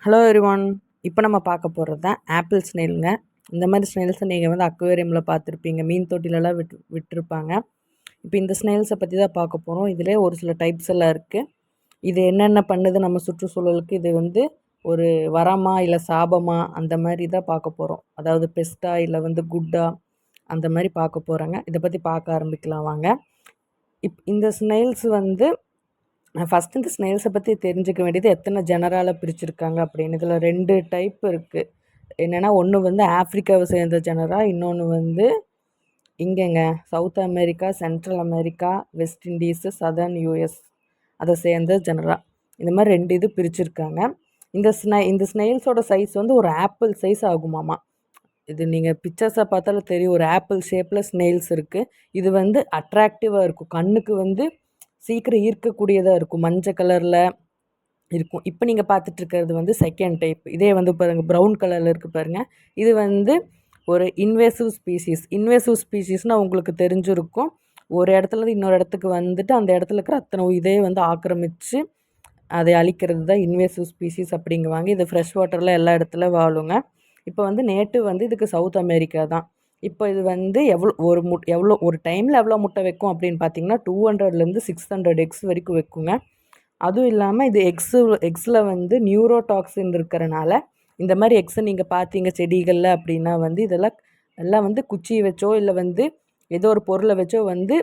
Hello everyone. இப்போ நம்ம பார்க்க போகிறது தான் ஆப்பிள் ஸ்னெயிலுங்க. இந்த மாதிரி ஸ்னெயில்ஸை நீங்கள் வந்து அக்வேரியமில் பார்த்துருப்பீங்க, மீன் தொட்டிலெல்லாம் விட்டுருப்பாங்க. இப்போ இந்த ஸ்னெயில்ஸை பற்றி தான் பார்க்க போகிறோம். இதிலே ஒரு சில டைப்ஸ் எல்லாம் இருக்குது. இது என்னென்ன பண்ணுது நம்ம சுற்றுச்சூழலுக்கு, இது வந்து ஒரு வரமா இல்லை சாபமா, அந்த மாதிரி தான் பார்க்க போகிறோம். அதாவது பெஸ்ட்டா இல்லை வந்து குட்டா, அந்த மாதிரி பார்க்க போகிறாங்க. இதை பற்றி பார்க்க ஆரம்பிக்கலாம் வாங்க. இந்த ஸ்னெயில்ஸ் வந்து ஃபஸ்ட்டு இந்த ஸ்னெயில்ஸை பற்றி தெரிஞ்சுக்க வேண்டியது எத்தனை ஜெனராலாக பிரிச்சுருக்காங்க அப்படின்னு. இதில் 2 டைப் இருக்குது. என்னென்னா, ஒன்று வந்து ஆஃப்ரிக்காவை சேர்ந்த ஜெனரா, இன்னொன்று வந்து இங்கேங்க South America, Central America, West Indies, southern US அதை சேர்ந்த ஜெனரா. இந்த மாதிரி 2 இது பிரிச்சுருக்காங்க. இந்த ஸ்னெயில்ஸோட சைஸ் வந்து ஒரு ஆப்பிள் சைஸ் ஆகுமாமா. இது நீங்கள் பிக்சர்ஸை பார்த்தாலும் தெரியும், ஒரு ஆப்பிள் ஷேப்பில் ஸ்னெயில்ஸ் இருக்குது. இது வந்து அட்ராக்டிவாக இருக்கும், கண்ணுக்கு வந்து சீக்கிரம் ஈர்க்கக்கூடியதாக இருக்கும், மஞ்சள் கலரில் இருக்கும். இப்போ நீங்கள் பார்த்துட்ருக்கிறது வந்து செகண்ட் டைப். இதே வந்து பாருங்கள், ப்ரௌன் கலரில் இருக்குது பாருங்கள். இது வந்து ஒரு இன்வேசிவ் ஸ்பீசிஸ்னால் உங்களுக்கு தெரிஞ்சிருக்கும். ஒரு இடத்துலேருந்து இன்னொரு இடத்துக்கு வந்துட்டு அந்த இடத்துல இருக்கிற அத்தனை இதே வந்து ஆக்கிரமித்து அதை அழிக்கிறது தான் இன்வேசிவ் ஸ்பீசிஸ் அப்படிங்குவாங்க. இது ஃப்ரெஷ் வாட்டரில் எல்லா இடத்துல வாழுங்க. இப்போ வந்து நேட்டிவ் வந்து இதுக்கு சவுத் அமெரிக்கா தான். இப்போ இது வந்து எவ்வளோ ஒரு டைமில் எவ்வளோ முட்டை வைக்கும் அப்படின்னு பார்த்தீங்கன்னா 200லேருந்து 600 எக்ஸ் வரைக்கும் வைக்குங்க. அதுவும் இல்லாமல் இது எக்ஸில் வந்து நியூரோடாக்சின் இருக்கிறனால இந்த மாதிரி எக்ஸை நீங்கள் பார்த்தீங்க செடிகளில் அப்படின்னா வந்து எல்லாம் வந்து குச்சியை வச்சோ இல்லை வந்து ஏதோ ஒரு பொருளை வச்சோ வந்து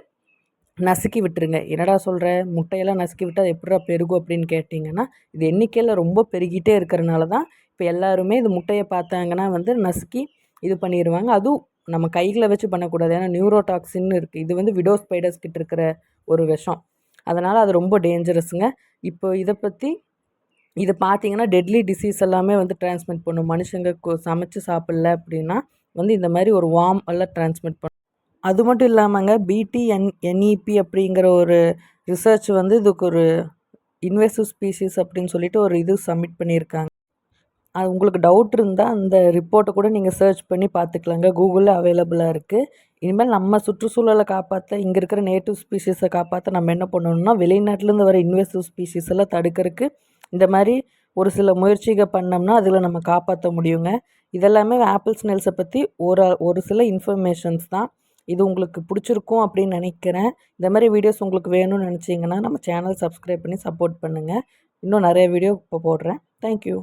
நசுக்கி விட்டுருங்க. என்னடா சொல்கிற, முட்டையெல்லாம் நசுக்கி விட்டால் அது எப்படா பெருகும் அப்படின்னு கேட்டிங்கன்னா, இது எண்ணிக்கையில் ரொம்ப பெருகிட்டே இருக்கிறனால தான் இப்போ எல்லாருமே இது முட்டையை பார்த்தாங்கன்னா வந்து நசுக்கி இது பண்ணிடுவாங்க. அதுவும் நம்ம கைகளை வச்சு பண்ணக்கூடாது, ஏன்னா நியூரோடாக்சின்னு இருக்குது. இது வந்து விடோ ஸ்பைடர்ஸ் கிட்ட இருக்கிற ஒரு விஷம், அதனால் அது ரொம்ப டேஞ்சரஸுங்க. இப்போ இதை பார்த்தீங்கன்னா டெட்லி டிசீஸ் எல்லாமே வந்து டிரான்ஸ்மிட் பண்ணும். மனுஷங்க சமைச்சு சாப்பிடல அப்படின்னா வந்து இந்த மாதிரி ஒரு வார்ம் எல்லாம் டிரான்ஸ்மிட் பண்ணும். அது மட்டும் இல்லாமங்க BTNEP அப்படிங்கிற ஒரு ரிசர்ச் வந்து இதுக்கு ஒரு இன்வேசிவ் ஸ்பீசிஸ் அப்படின்னு சொல்லிட்டு ஒரு இது சப்மிட் பண்ணியிருக்காங்க. அது உங்களுக்கு டவுட் இருந்தால் அந்த ரிப்போர்ட்டை கூட நீங்கள் சர்ச் பண்ணி பார்த்துக்கலாங்க, கூகுளில் அவைலபிளாக இருக்குது. இனிமேல் நம்ம சுற்றுச்சூழலை காப்பாற்ற, இங்கே இருக்கிற நேட்டிவ் ஸ்பீஷீஸை காப்பாற்ற நம்ம என்ன பண்ணணும்னா, வெளிநாட்டிலேருந்து வர இன்வேசிவ் ஸ்பீஷீஸ் எல்லாம் தடுக்கிறதுக்கு இந்த மாதிரி ஒரு சில முயற்சிகள் பண்ணோம்னா அதில் நம்ம காப்பாற்ற முடியுங்க. இதெல்லாமே ஆப்பிள் ஸ்னெயில்ஸை பற்றி ஒரு சில இன்ஃபர்மேஷன்ஸ் தான். இது உங்களுக்கு பிடிச்சிருக்கும் அப்படின்னு நினைக்கிறேன். இந்த மாதிரி வீடியோஸ் உங்களுக்கு வேணும்னு நினச்சிங்கன்னா நம்ம சேனல் சப்ஸ்கிரைப் பண்ணி சப்போர்ட் பண்ணுங்கள். இன்னும் நிறைய வீடியோ இப்போ போடுறேன். தேங்க்யூ.